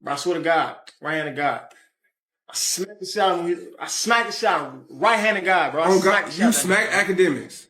Bro, I swear to God, right hand of God. I smacked the shit out of him. I smacked the shit out of him. Right hand of God, bro. I Oh smacked God, the shit you out of smacked that nigga, bro. Akademiks.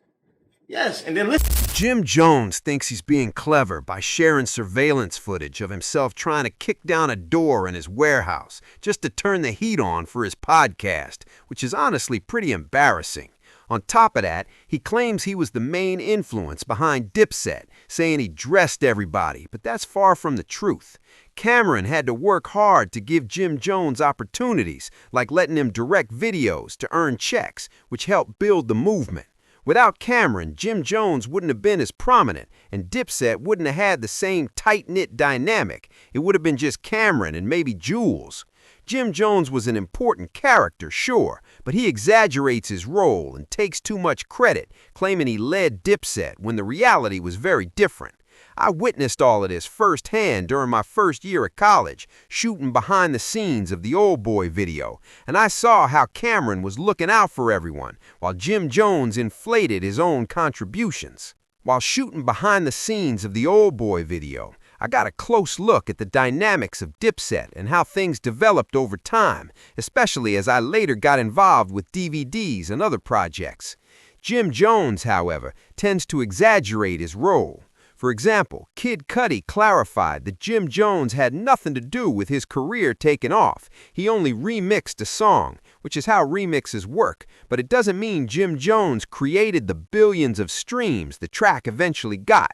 Yes, and then listen. Jim Jones thinks he's being clever by sharing surveillance footage of himself trying to kick down a door in his warehouse just to turn the heat on for his podcast, which is honestly pretty embarrassing. On top of that, he claims he was the main influence behind Dipset, saying he dressed everybody, but that's far from the truth. Cameron had to work hard to give Jim Jones opportunities, like letting him direct videos to earn checks, which helped build the movement. Without Cameron, Jim Jones wouldn't have been as prominent, and Dipset wouldn't have had the same tight-knit dynamic. It would have been just Cameron and maybe Jules. Jim Jones was an important character, sure, but he exaggerates his role and takes too much credit, claiming he led Dipset when the reality was very different. I witnessed all of this firsthand during my first year at college, shooting behind the scenes of the Old Boy video, and I saw how Cameron was looking out for everyone, while Jim Jones inflated his own contributions. While shooting behind the scenes of the Old Boy video, I got a close look at the dynamics of Dipset and how things developed over time, especially as I later got involved with DVDs and other projects. Jim Jones, however, tends to exaggerate his role. For example, Kid Cudi clarified that Jim Jones had nothing to do with his career taking off. He only remixed a song, which is how remixes work, but it doesn't mean Jim Jones created the billions of streams the track eventually got.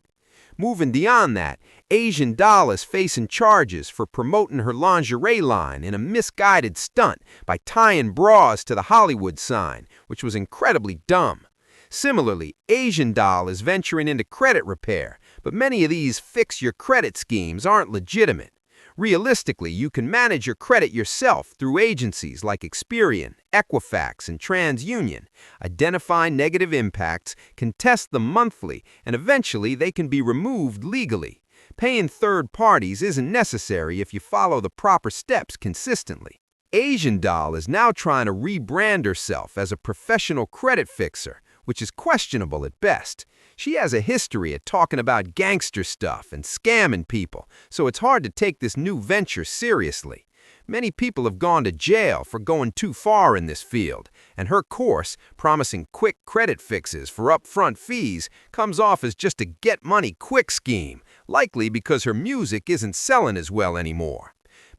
Moving beyond that, Asian Doll is facing charges for promoting her lingerie line in a misguided stunt by tying bras to the Hollywood sign, which was incredibly dumb. Similarly, Asian Doll is venturing into credit repair, but many of these fix-your-credit schemes aren't legitimate. Realistically, you can manage your credit yourself through agencies like Experian, Equifax, and TransUnion. Identify negative impacts, contest them monthly, and eventually they can be removed legally. Paying third parties isn't necessary if you follow the proper steps consistently. Asian Doll is now trying to rebrand herself as a professional credit fixer, which is questionable at best. She has a history of talking about gangster stuff and scamming people, so it's hard to take this new venture seriously. Many people have gone to jail for going too far in this field, and her course, promising quick credit fixes for upfront fees, comes off as just a get-money-quick scheme, likely because her music isn't selling as well anymore.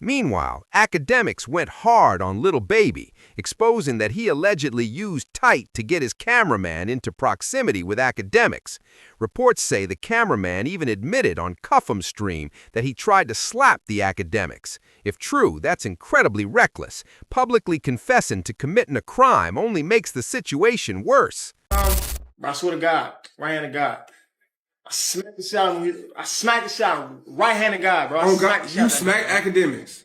Meanwhile, Akademiks went hard on Lil Baby, exposing that he allegedly used Tight to get his cameraman into proximity with Akademiks. Reports say the cameraman even admitted on Cuff 'Em Stream that he tried to slap the Akademiks. If true, that's incredibly reckless. Publicly confessing to committing a crime only makes the situation worse. Bro, I swear to God, right hand of God. I smacked the shit out of him. I smacked the shit out of him. Right hand of God, bro. I Oh smacked God, the shit you out of that smacked nigga, bro. Akademiks.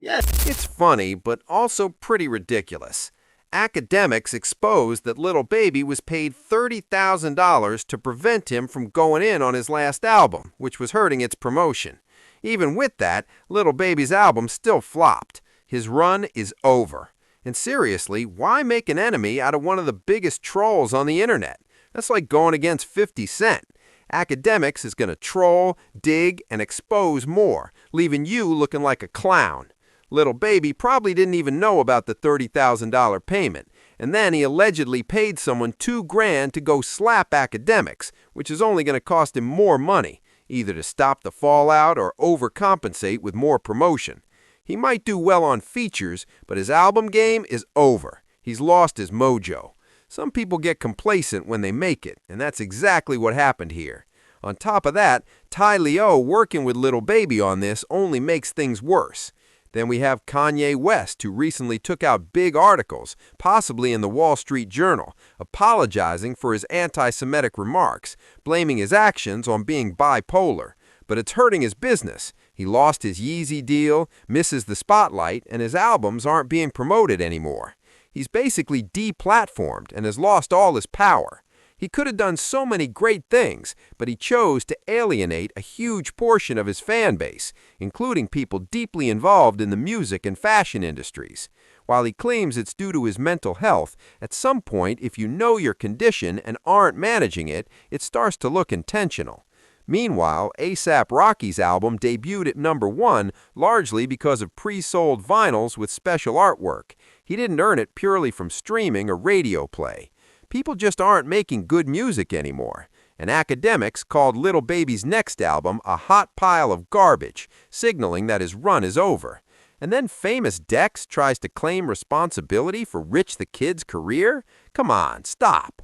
Yes. It's funny, but also pretty ridiculous. Akademiks exposed that Lil Baby was paid $30,000 to prevent him from going in on his last album, which was hurting its promotion. Even with that, Lil Baby's album still flopped. His run is over. And seriously, why make an enemy out of one of the biggest trolls on the internet? That's like going against 50 Cent. Akademiks is going to troll, dig, and expose more, leaving you looking like a clown. Lil Baby probably didn't even know about the $30,000 payment, and then he allegedly paid someone $2,000 to go slap Akademiks, which is only going to cost him more money, either to stop the fallout or overcompensate with more promotion. He might do well on features, but his album game is over. He's lost his mojo. Some people get complacent when they make it, and that's exactly what happened here. On top of that, Ty Leo working with Lil Baby on this only makes things worse. Then we have Kanye West, who recently took out big articles, possibly in the Wall Street Journal, apologizing for his anti-Semitic remarks, blaming his actions on being bipolar. But it's hurting his business. He lost his Yeezy deal, misses the spotlight, and his albums aren't being promoted anymore. He's basically deplatformed and has lost all his power. He could have done so many great things, but he chose to alienate a huge portion of his fan base, including people deeply involved in the music and fashion industries. While he claims it's due to his mental health, at some point, if you know your condition and aren't managing it, it starts to look intentional. Meanwhile, A$AP Rocky's album debuted at #1 largely because of pre-sold vinyls with special artwork. He didn't earn it purely from streaming or radio play. People just aren't making good music anymore. And Akademiks called Lil Baby's next album a hot pile of garbage, signaling that his run is over. And then famous Dex tries to claim responsibility for Rich the Kid's career? Come on, stop.